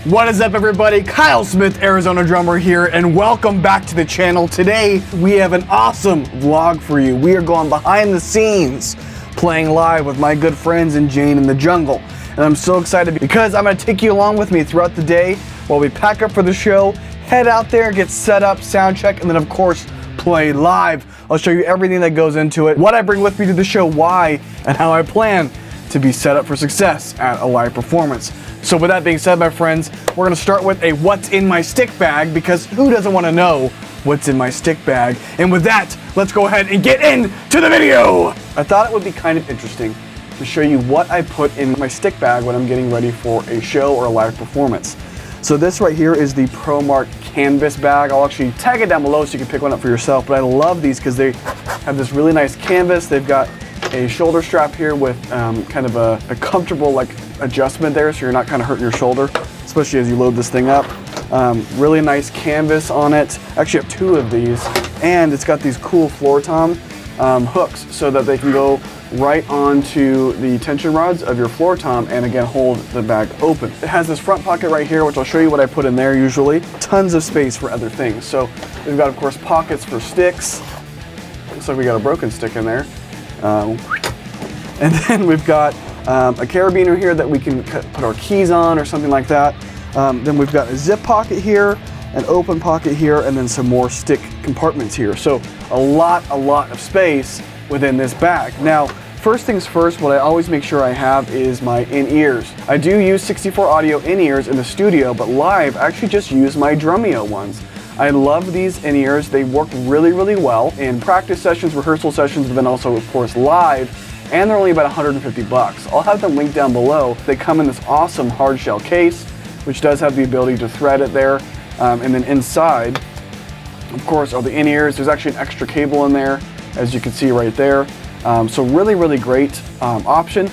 What is up, everybody? Kyle Smith, Arizona drummer here, and welcome back to the channel. Today, we have an awesome vlog for you. We are going behind the scenes, playing live with my good friends and Jane in the jungle. And I'm so excited because I'm gonna take you along with me throughout the day while we pack up for the show, head out there, get set up, sound check, and then of course, play live. I'll show you everything that goes into it, what I bring with me to the show, why, and how I plan to be set up for success at a live performance. So with that being said, my friends, we're gonna start with a what's in my stick bag, because who doesn't wanna know what's in my stick bag? And with that, let's go ahead and get into the video. I thought it would be kind of interesting to show you what I put in my stick bag when I'm getting ready for a show or a live performance. So this right here is the ProMark canvas bag. I'll actually tag it down below so you can pick one up for yourself, but I love these because they have this really nice canvas. They've got a shoulder strap here with kind of a comfortable like adjustment there, so you're not kind of hurting your shoulder, especially as you load this thing up. Really nice canvas on it. I actually have two of these, and it's got these cool floor tom hooks so that they can go right onto the tension rods of your floor tom and again hold the bag open. It has this front pocket right here, which I'll show you what I put in there usually. Tons of space for other things. So we've got, of course, pockets for sticks. Looks like we got a broken stick in there. And then we've got a carabiner here that we can put our keys on or something like that. Then we've got a zip pocket here, an open pocket here, and then some more stick compartments here. So a lot of space within this bag. Now, first things first, what I always make sure I have is my in-ears. I do use 64 audio in-ears in the studio, but live, I actually just use my Drumeo ones. I love these in-ears. They work really well in practice sessions, rehearsal sessions, but then also, of course, live. And they're only about 150 bucks. I'll have them linked down below. They come in this awesome hard shell case, which does have the ability to thread it there. And then inside, of course, are the in-ears. There's actually an extra cable in there, as you can see right there. So really great option.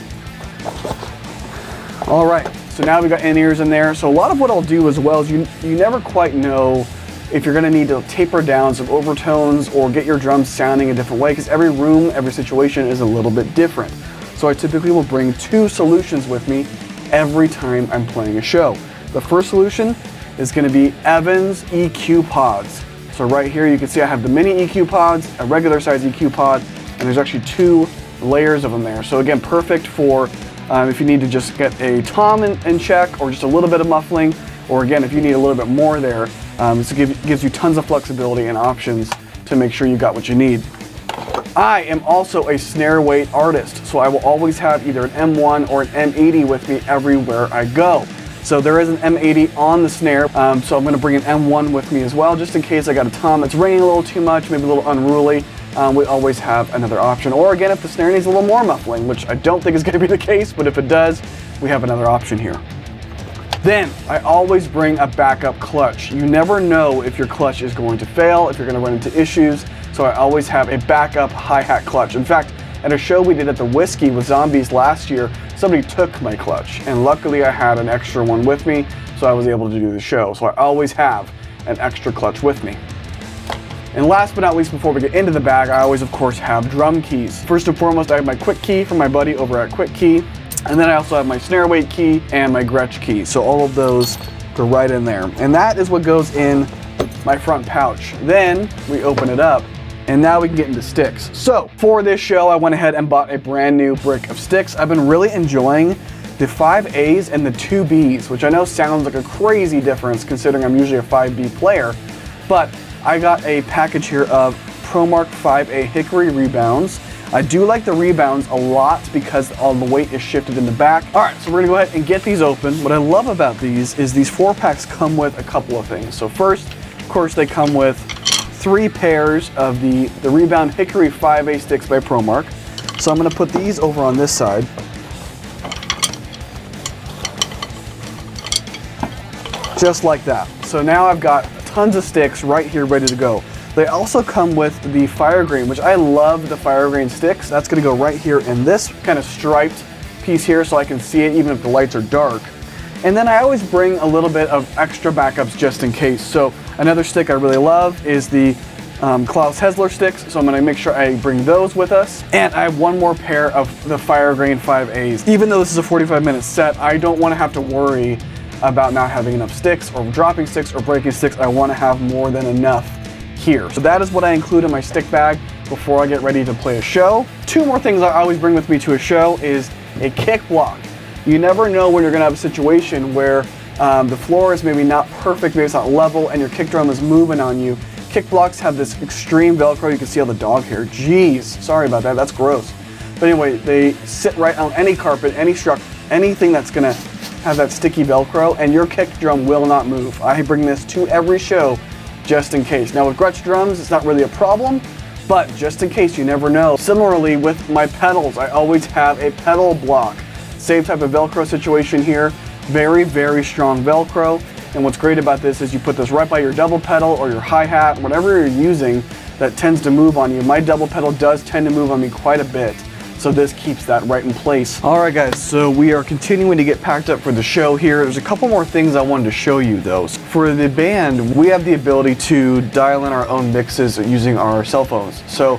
All right, so now we've got in-ears in there. So a lot of what I'll do as well is you never quite know if you're gonna need to taper down some overtones or get your drums sounding a different way, because every room, every situation is a little bit different. So I typically will bring two solutions with me every time I'm playing a show. The first solution is gonna be Evans EQ pods. So right here you can see I have the mini EQ pods, a regular size EQ pod, and there's actually two layers of them there. So again, perfect for if you need to just get a tom in check or just a little bit of muffling, or again, if you need a little bit more there. This gives you tons of flexibility and options to make sure you got what you need. I am also a snare weight artist, so I will always have either an M1 or an M80 with me everywhere I go. So there is an M80 on the snare, so I'm going to bring an M1 with me as well, just in case I got a tom that's ringing a little too much, maybe a little unruly. We always have another option. Or again, if the snare needs a little more muffling, which I don't think is going to be the case, but if it does, we have another option here. Then, I always bring a backup clutch. You never know if your clutch is going to fail, if you're going to run into issues, so I always have a backup hi-hat clutch. In fact, at a show we did at the Whiskey with Zombies last year, somebody took my clutch, and luckily I had an extra one with me, so I was able to do the show. So I always have an extra clutch with me. And last but not least, before we get into the bag, I always, of course, have drum keys. First and foremost, I have my quick key from my buddy over at Quick Key. And then I also have my snare weight key and my Gretsch key. So all of those go right in there. And that is what goes in my front pouch. Then we open it up and now we can get into sticks. So for this show, I went ahead and bought a brand new brick of sticks. I've been really enjoying the 5As and the 2Bs, which I know sounds like a crazy difference considering I'm usually a 5B player. But I got a package here of ProMark 5A hickory rebounds. I do like the rebounds a lot because all the weight is shifted in the back. All right, so we're gonna go ahead and get these open. What I love about these is these 4-packs come with a couple of things. So first, of course, they come with 3 pairs of the Rebound Hickory 5A sticks by ProMark. So I'm gonna put these over on this side. Just like that. So now I've got tons of sticks right here ready to go. They also come with the fire grain, which I love the fire grain sticks. That's gonna go right here in this kind of striped piece here so I can see it even if the lights are dark. And then I always bring a little bit of extra backups just in case. So another stick I really love is the Klaus Hessler sticks, so I'm gonna make sure I bring those with us. And I have one more pair of the fire grain 5As. Even though this is a 45-minute set, I don't wanna have to worry about not having enough sticks or dropping sticks or breaking sticks. I want to have more than enough here. So that is what I include in my stick bag before I get ready to play a show. Two more things I always bring with me to a show is a kick block. You never know when you're gonna have a situation where the floor is maybe not perfect, maybe it's not level, and your kick drum is moving on you. Kick blocks have this extreme Velcro. You can see all the dog hair. Jeez, sorry about that, that's gross. But anyway, they sit right on any carpet, any structure, anything that's gonna have that sticky Velcro, and your kick drum will not move. I bring this to every show just in case. Now with Gretsch drums, it's not really a problem, but just in case, you never know. Similarly with my pedals, I always have a pedal block. Same type of Velcro situation here. Very, very strong Velcro. And what's great about this is you put this right by your double pedal or your hi-hat, whatever you're using that tends to move on you. My double pedal does tend to move on me quite a bit, so this keeps that right in place. All right guys, so we are continuing to get packed up for the show here. There's a couple more things I wanted to show you though. For the band, we have the ability to dial in our own mixes using our cell phones. So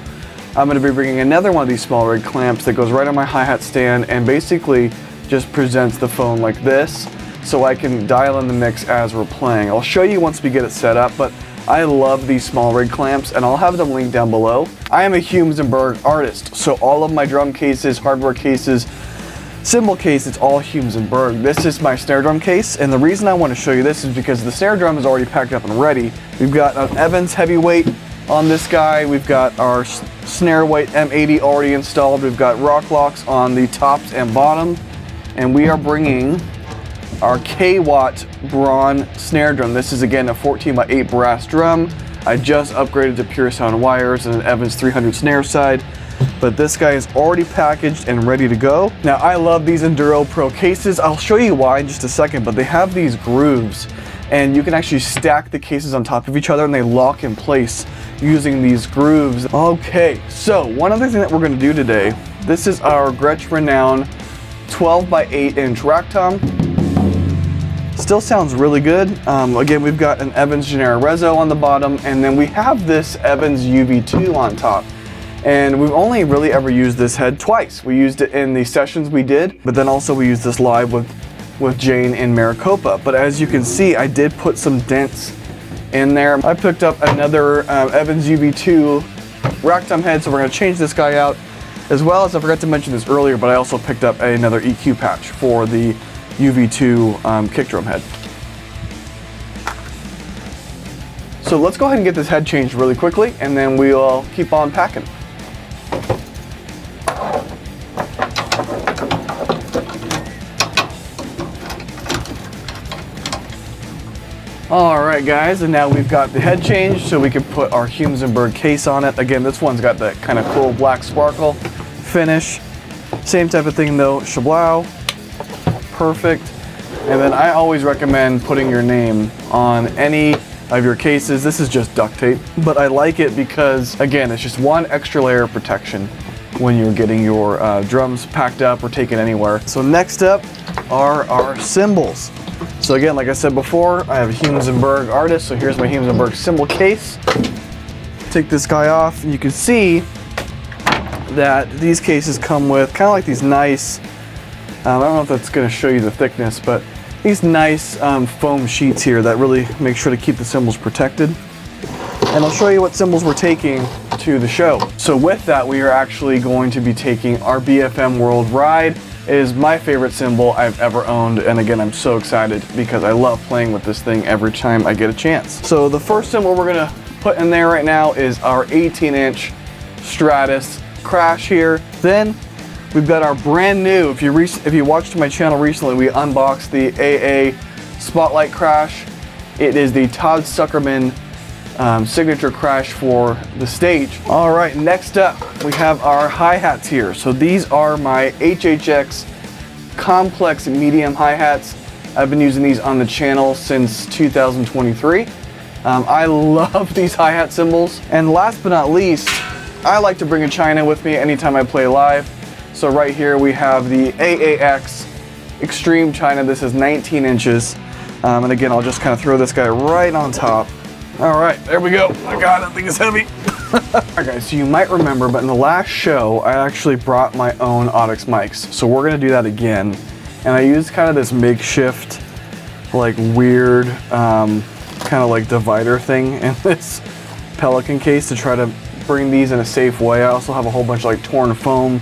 I'm gonna be bringing another one of these small rig clamps that goes right on my hi-hat stand and basically just presents the phone like this, so I can dial in the mix as we're playing. I'll show you once we get it set up, but I love these small rig clamps and I'll have them linked down below. I am a Humes&Berg artist, so all of my drum cases, hardware cases, cymbal case, it's all Humes&Berg. This is my snare drum case, and the reason I want to show you this is because the snare drum is already packed up and ready. We've got an Evans heavyweight on this guy. We've got our snare weight M80 already installed. We've got rock locks on the tops and bottom, and we are bringing our K-Wat Brawn snare drum. This is again a 14x8 brass drum. I just upgraded to pure sound wires and an Evans 300 snare side, but this guy is already packaged and ready to go. Now I love these Enduro Pro cases. I'll show you why in just a second, but they have these grooves and you can actually stack the cases on top of each other and they lock in place using these grooves. Okay, so one other thing that we're gonna do today, this is our Gretsch Renown 12x8 inch rack tom. Still sounds really good. Again, we've got an Evans Genera Rezo on the bottom, and then we have this Evans UV2 on top. And we've only really ever used this head twice. We used it in the sessions we did, but then also we used this live with Jane in Maricopa. But as you can see, I did put some dents in there. I picked up another Evans UV2 rack tom head, so we're gonna change this guy out. As well as, I forgot to mention this earlier, but I also picked up another EQ patch for the UV2 kick drum head. So let's go ahead and get this head changed really quickly and then we'll keep on packing. All right guys, and now we've got the head changed so we can put our Humes&Berg case on it. Again, this one's got that kind of cool black sparkle finish. Same type of thing though, Shablau. Perfect. And then I always recommend putting your name on any of your cases. This is just duct tape, but I like it because, again, it's just one extra layer of protection when you're getting your drums packed up or taken anywhere. So next up are our cymbals. So again, like I said before, I have a Humes&Berg artist, so here's my Humes&Berg cymbal case. Take this guy off, and you can see that these cases come with kind of like these nice, I don't know if that's going to show you the thickness, but these nice foam sheets here that really make sure to keep the cymbals protected. And I'll show you what cymbals we're taking to the show. So with that, we are actually going to be taking our BFM World Ride. It is my favorite cymbal I've ever owned, and again, I'm so excited because I love playing with this thing every time I get a chance. So the first cymbal we're gonna put in there right now is our 18-inch Stratus Crash here. Then we've got our brand new, if you watched my channel recently, we unboxed the AA Spotlight Crash. It is the Todd Suckerman signature crash for the stage. All right, next up, we have our hi-hats here. So these are my HHX complex medium hi-hats. I've been using these on the channel since 2023. I love these hi-hat cymbals. And last but not least, I like to bring a China with me anytime I play live. So right here we have the AAX Extreme China. This is 19 inches. And again, I'll just kind of throw this guy right on top. All right, there we go. Oh God, that thing is heavy. All right guys, so you might remember, but in the last show, I actually brought my own Audix mics. So we're gonna do that again. And I used kind of this makeshift like weird kind of like divider thing in this Pelican case to try to bring these in a safe way. I also have a whole bunch of like torn foam,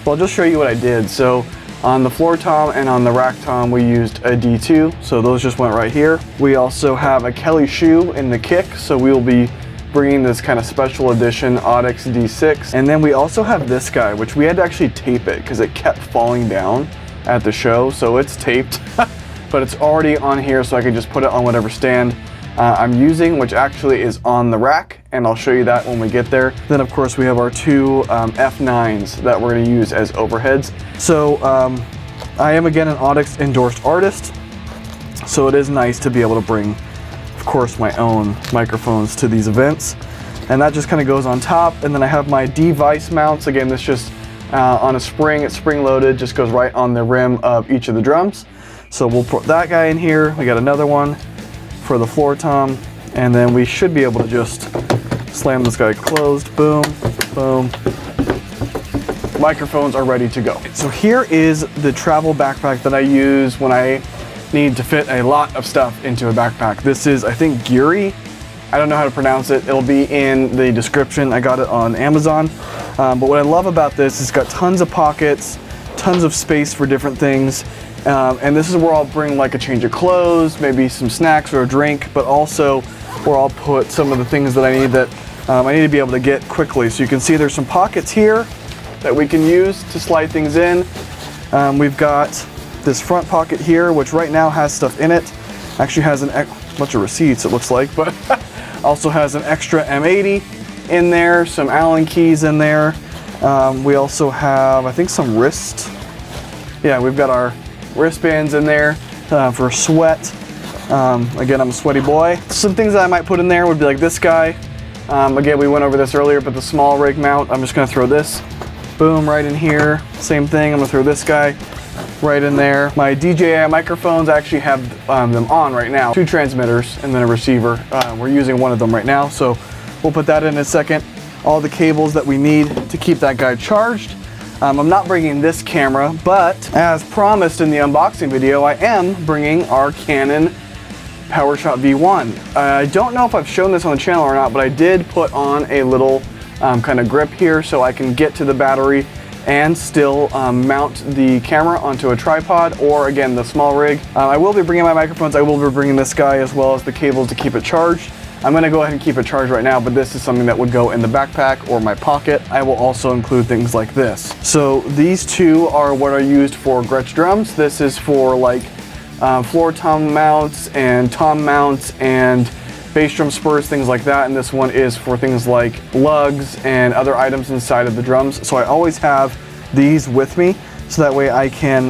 but I'll just show you what I did. So on the floor tom and on the rack tom, we used a D2, so those just went right here. We also have a Kelly shoe in the kick, so we will be bringing this kind of special edition Audix D6. And then we also have this guy, which we had to actually tape it because it kept falling down at the show, so it's taped, but it's already on here, so I can just put it on whatever stand I'm using, which actually is on the rack, and I'll show you that when we get there. Then of course we have our two F9s that we're going to use as overheads. So I am again an Audix endorsed artist, so it is nice to be able to bring, of course, my own microphones to these events. And that just kind of goes on top, and then I have my device mounts. Again, this just on a spring, it's spring loaded, just goes right on the rim of each of the drums. So we'll put that guy in here. We got another one for the floor tom, and then we should be able to just slam this guy closed. Boom, boom. Microphones are ready to go. So here is the travel backpack that I use when I need to fit a lot of stuff into a backpack. This is, I think, Geary. I don't know how to pronounce it. It'll be in the description. I got it on Amazon. But what I love about this, it's got tons of pockets, tons of space for different things. And this is where I'll bring like a change of clothes, maybe some snacks or a drink, but also where I'll put some of the things that I need to be able to get quickly. So you can see there's some pockets here that we can use to slide things in. We've got this front pocket here, which right now has stuff in it. Actually has a bunch of receipts, it looks like, but also has an extra M80 in there, some Allen keys in there. We also have, I think, some wrist. Yeah, we've got our wristbands in there for sweat. Again, I'm a sweaty boy. Some things that I might put in there would be like this guy. Again, we went over this earlier, but the small rig mount, I'm just gonna throw this, boom, right in here. Same thing, I'm gonna throw this guy right in there. My DJI microphones, I actually have them on right now. 2 transmitters and then a receiver. We're using one of them right now, so we'll put that in a second. All the cables that we need to keep that guy charged. I'm not bringing this camera, but as promised in the unboxing video, I am bringing our Canon PowerShot V1. I don't know if I've shown this on the channel or not, but I did put on a little kind of grip here so I can get to the battery and still mount the camera onto a tripod, or again, the small rig. I will be bringing my microphones. I will be bringing this guy as well as the cables to keep it charged. I'm gonna go ahead and keep it charged right now, but this is something that would go in the backpack or my pocket. I will also include things like this. So these two are what are used for Gretsch drums. This is for like floor tom mounts and tom mounts and bass drum spurs, things like that. And this one is for things like lugs and other items inside of the drums. So I always have these with me, so that way I can,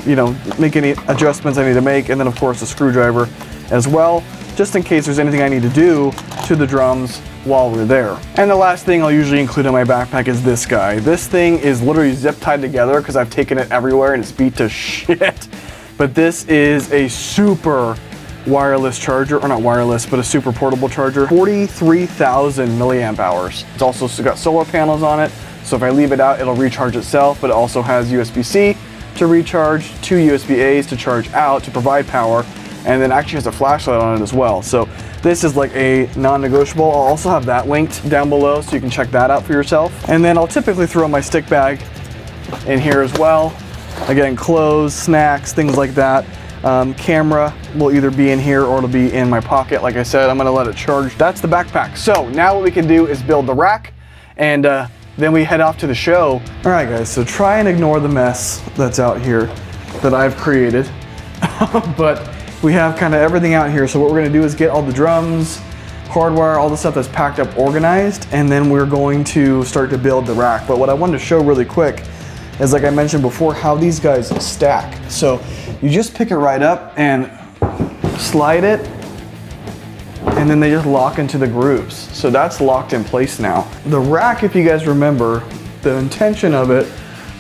you know, make any adjustments I need to make. And then of course a screwdriver as well, just in case there's anything I need to do to the drums while we're there. And the last thing I'll usually include in my backpack is this guy. This thing is literally zip tied together because I've taken it everywhere and it's beat to shit. But this is a super wireless charger, or not wireless, but a super portable charger. 43,000 milliamp hours. It's also got solar panels on it, so if I leave it out, it'll recharge itself, but it also has USB-C to recharge, 2 USB-As to charge out to provide power, and then actually has a flashlight on it as well. So this is like a non-negotiable. I'll also have that linked down below so you can check that out for yourself. And then I'll typically throw my stick bag in here as well. Again, clothes, snacks, things like that. Camera will either be in here or it'll be in my pocket. Like I said, I'm gonna let it charge. That's the backpack. So now what we can do is build the rack, and then we head off to the show. All right guys, so try and ignore the mess that's out here that I've created. But we have kind of everything out here. So what we're gonna do is get all the drums, hardwire, all the stuff that's packed up, organized, and then we're going to start to build the rack. But what I wanted to show really quick is, like I mentioned before, how these guys stack. So you just pick it right up and slide it, and then they just lock into the grooves. So that's locked in place now. The rack, if you guys remember, the intention of it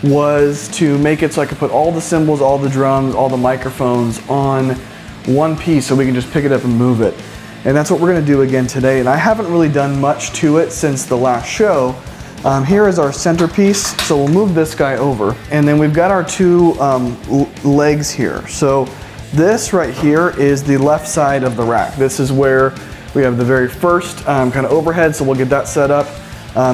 was to make it so I could put all the cymbals, all the drums, all the microphones on one piece so we can just pick it up and move it. And that's what we're gonna do again today. And I haven't really done much to it since the last show. Here is our centerpiece, so we'll move this guy over. And then we've got our two legs here. So This right here is the left side of the rack. This is where we have the very first kind of overhead, so we'll get that set up.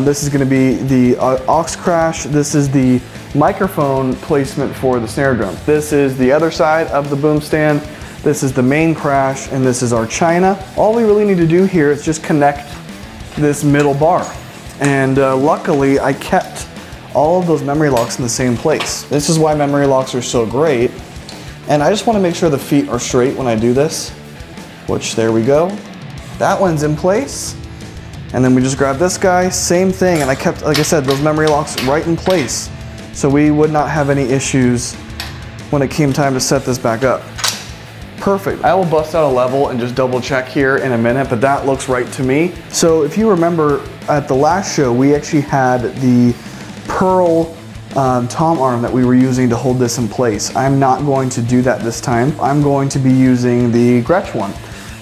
This is going to be the aux crash. This is the microphone placement for the snare drum. This is the other side of the boom stand. This is the main crash, and this is our china. All we really need to do here is just connect this middle bar. And luckily, I kept all of those memory locks in the same place. This is why memory locks are so great. And I just want to make sure the feet are straight when I do this, which there we go. That one's in place. And then we just grab this guy, same thing. And I kept, like I said, those memory locks right in place. So we would not have any issues when it came time to set this back up. Perfect. I will bust out a level and just double check here in a minute, but that looks right to me. So if you remember at the last show, we actually had the pearl tom arm that we were using to hold this in place. I'm not going to do that this time. I'm going to be using the Gretsch one,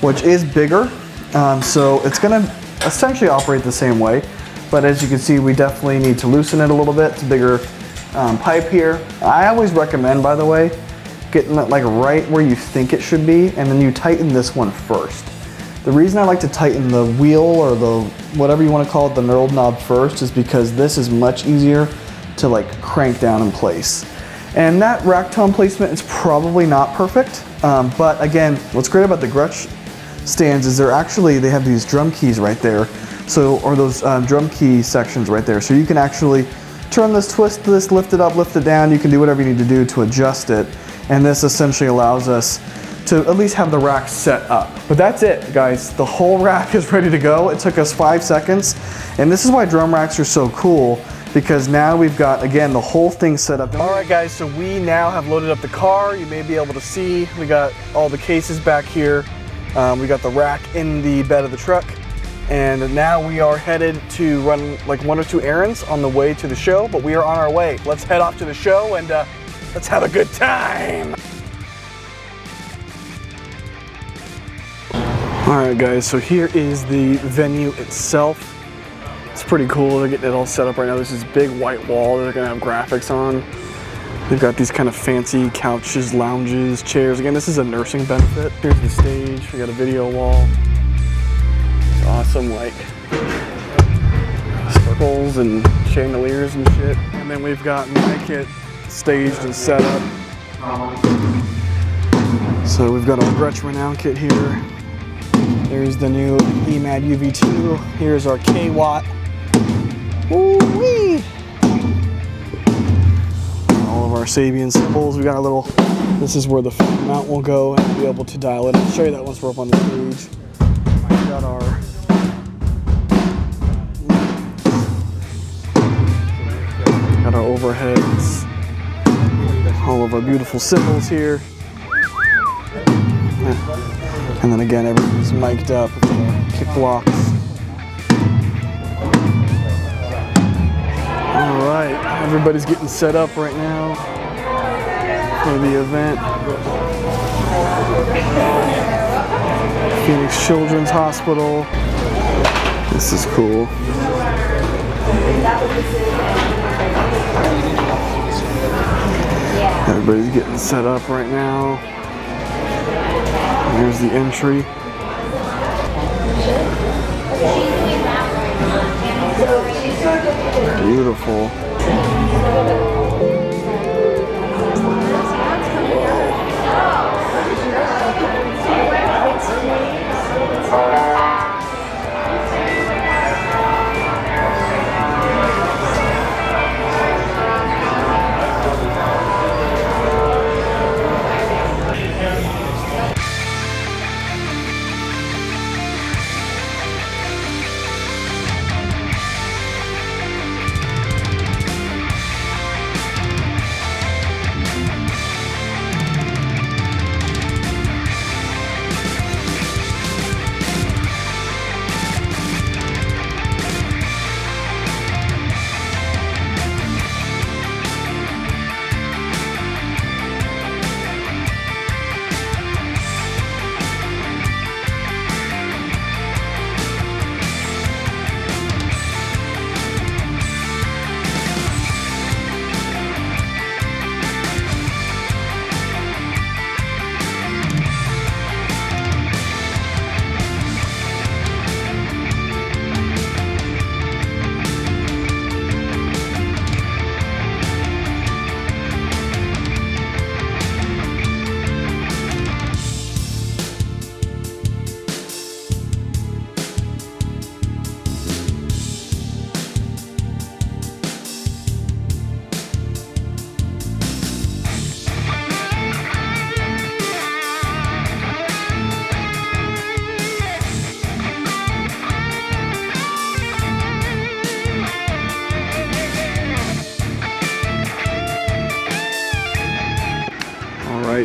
which is bigger. So it's gonna essentially operate the same way, but as you can see, we definitely need to loosen it a little bit. It's a bigger pipe here. I always recommend, by the way, getting it like right where you think it should be, and then you tighten this one first. The reason I like to tighten the wheel or the whatever you want to call it, the knurled knob first, is because this is much easier to like crank down in place. And that rack tone placement is probably not perfect, but again, what's great about the Gretsch stands is they have these drum keys right there, so or those drum key sections right there, so you can actually turn this, twist this, lift it up, lift it down. You can do whatever you need to do to adjust it, and this essentially allows us to at least have the rack set up. But that's it, guys. The whole rack is ready to go. It took us 5 seconds, and this is why drum racks are so cool, because now we've got, again, the whole thing set up. All right, guys, so we now have loaded up the car. You may be able to see we got all the cases back here. We got the rack in the bed of the truck, and now we are headed to run like 1 or 2 errands on the way to the show, but we are on our way. Let's head off to the show and let's have a good time. All right, guys, so here is the venue itself. It's pretty cool. They're getting it all set up right now. There's this big white wall that they're gonna have graphics on. They've got these kind of fancy couches, lounges, chairs. Again, this is a nursing benefit. Here's the stage. We got a video wall. It's awesome, like circles and chandeliers and shit. And then we've got my kit staged and set up. So we've got our Gretsch Renown kit here. There's the new EMAD UV2. Here's our K-Wat. Woo-wee! All of our Sabian symbols. We got our little, this is where the mount will go, and we'll be able to dial it. I'll show you that once we're up on the stage. We got our overheads. All of our beautiful symbols here. And then again, everything's mic'd up with the kick blocks. All right, everybody's getting set up right now for the event. Phoenix Children's Hospital. This is cool. Everybody's getting set up right now. Here's the entry. Beautiful.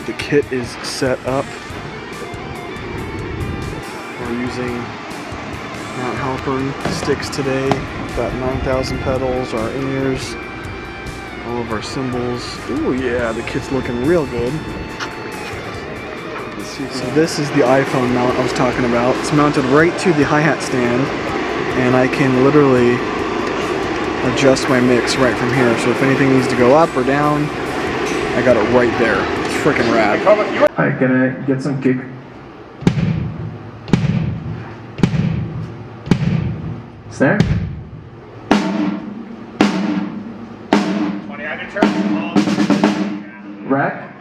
the kit is set up. We're using Mount Halpern sticks today. We've got 9,000 pedals, our in-ears, all of our cymbals. Ooh yeah, the kit's looking real good. So this is the iPhone mount I was talking about. It's mounted right to the hi-hat stand, and I can literally adjust my mix right from here. So if anything needs to go up or down, I got it right there. It's freaking rad. Alright, gonna get some kick. Snare. 20 underturn. Rack.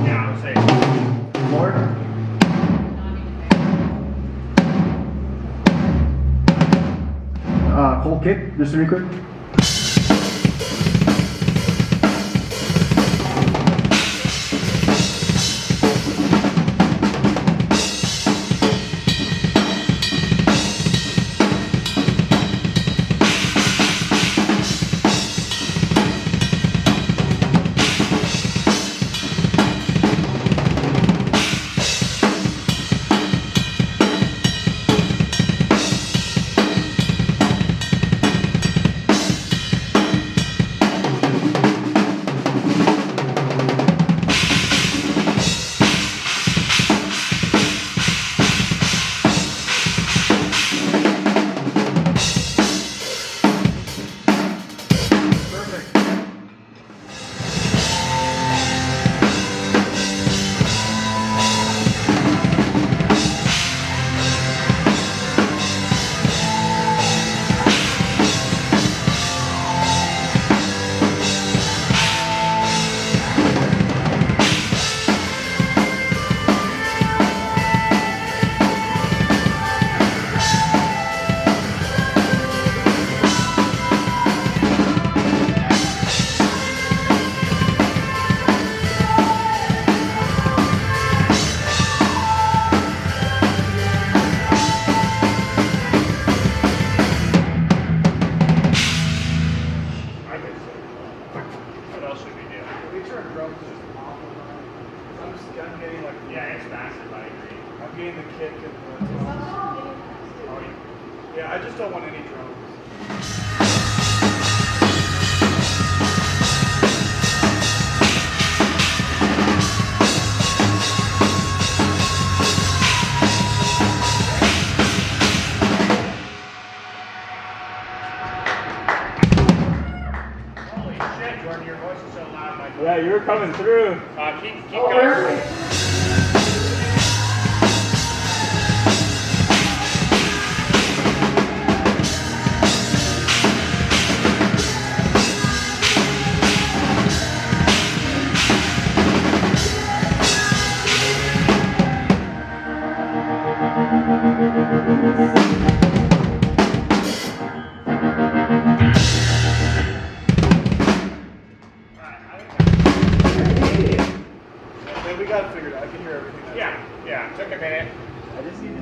Yeah, say. More. Whole kick, just really quick. Yeah, I just don't want any drums. Holy shit, Jordan, your voice is so loud. Yeah, you're coming through. Keep going. We got it figured out. I can hear everything. Yeah, took a minute. I just need to.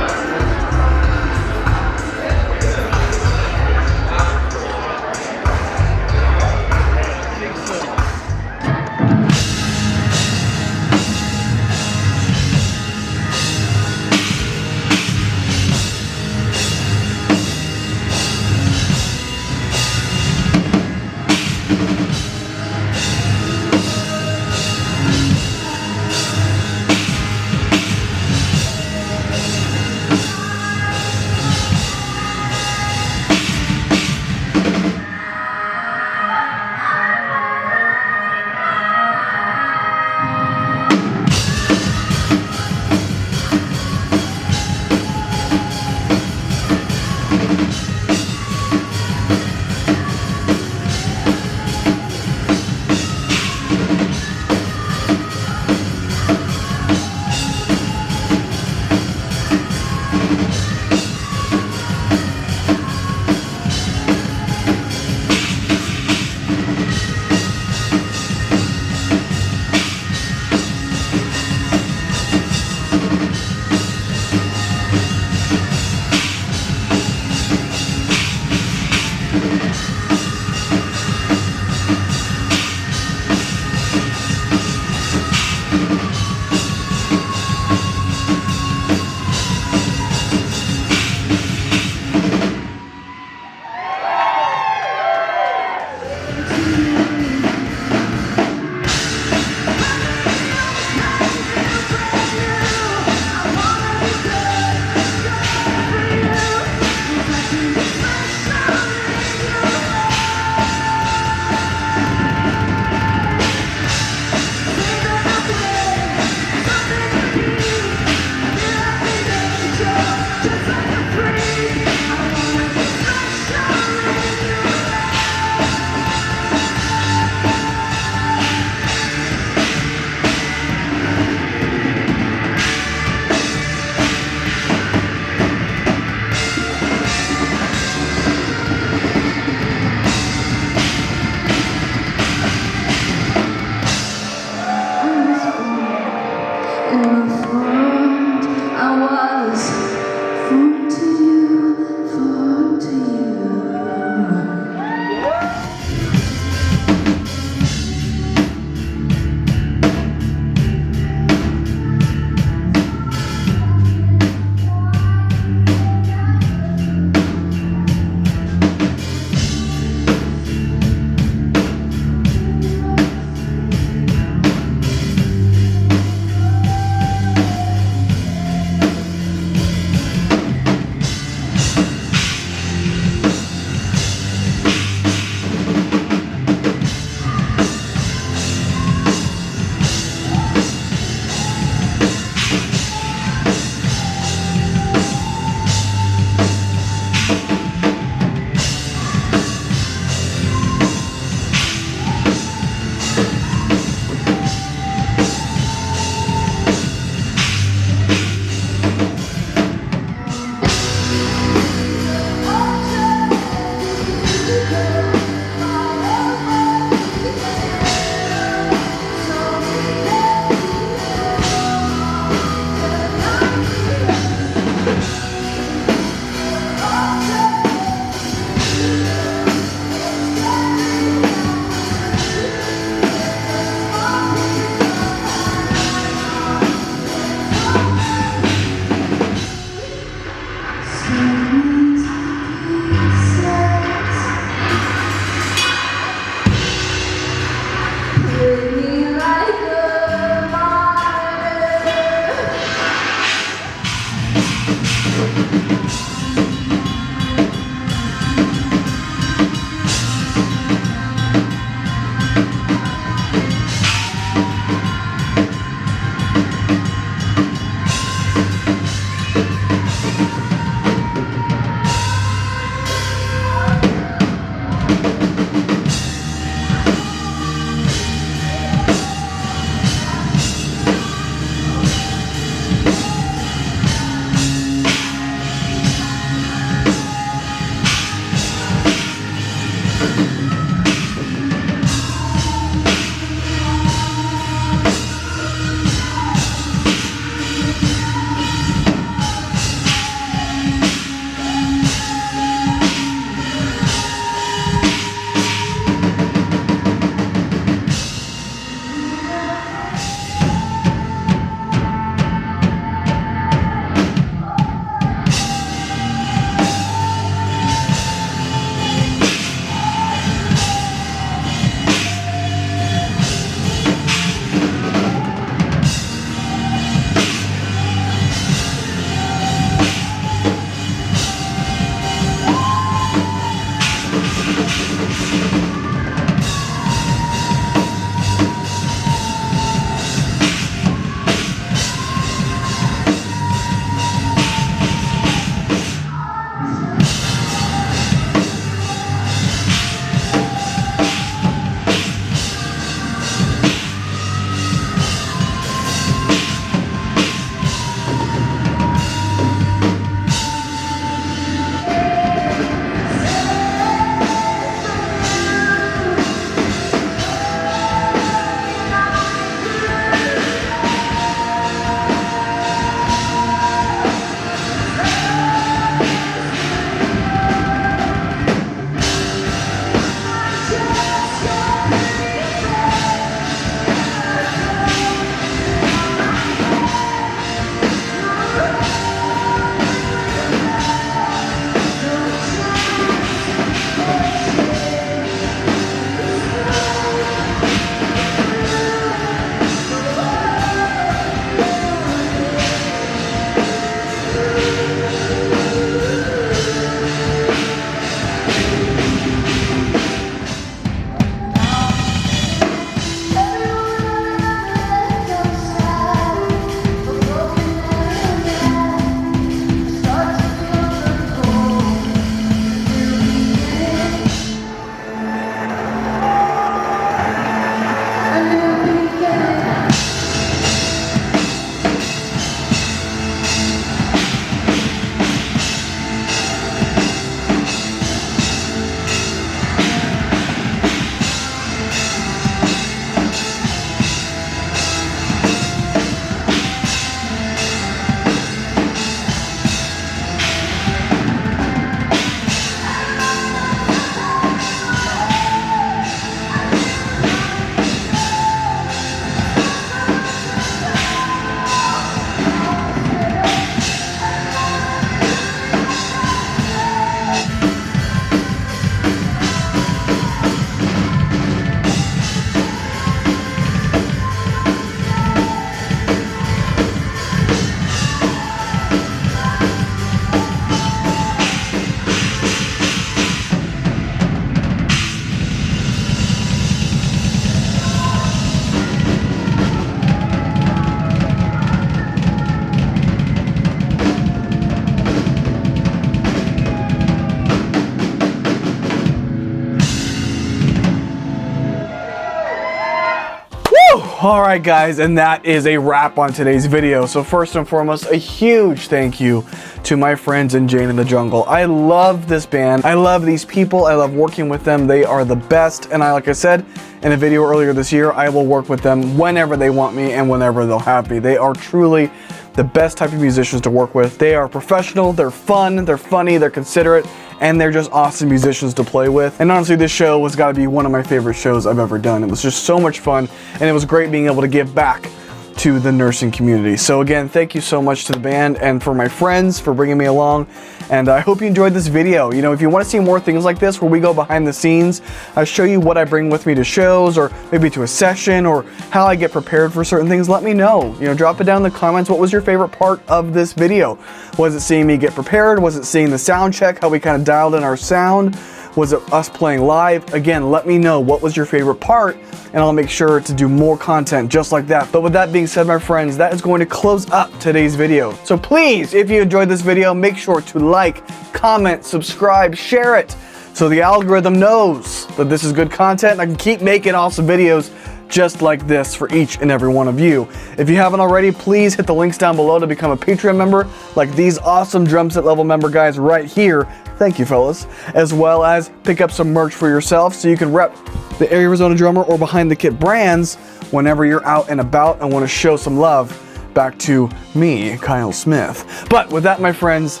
Alright guys, and that is a wrap on today's video. So first and foremost, a huge thank you to my friends in Jane in the Jungle. I love this band. I love these people. I love working with them. They are the best. And like I said in a video earlier this year, I will work with them whenever they want me and whenever they'll have me. They are truly the best type of musicians to work with. They are professional, they're fun, they're funny, they're considerate, and they're just awesome musicians to play with. And honestly, this show was gotta be one of my favorite shows I've ever done. It was just so much fun, and it was great being able to give back to the nursing community. So again, thank you so much to the band and for my friends for bringing me along. And I hope you enjoyed this video. You know, if you want to see more things like this where we go behind the scenes, I show you what I bring with me to shows or maybe to a session or how I get prepared for certain things, let me know. You know, drop it down in the comments. What was your favorite part of this video? Was it seeing me get prepared? Was it seeing the sound check, how we kind of dialed in our sound? Was it us playing live? Again, let me know what was your favorite part, and I'll make sure to do more content just like that. But with that being said, my friends, that is going to close up today's video. So please, if you enjoyed this video, make sure to like, comment, subscribe, share it, so the algorithm knows that this is good content and I can keep making awesome videos just like this for each and every one of you. If you haven't already, please hit the links down below to become a Patreon member, like these awesome drum set level member guys right here. Thank you, fellas. As well as pick up some merch for yourself so you can rep the Arizona Drummer or Behind the Kit brands whenever you're out and about and want to show some love back to me, Kyle Smith. But with that, my friends,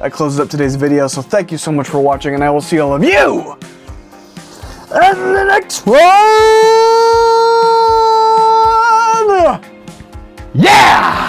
that closes up today's video. So thank you so much for watching, and I will see all of you in the next one. Yeah!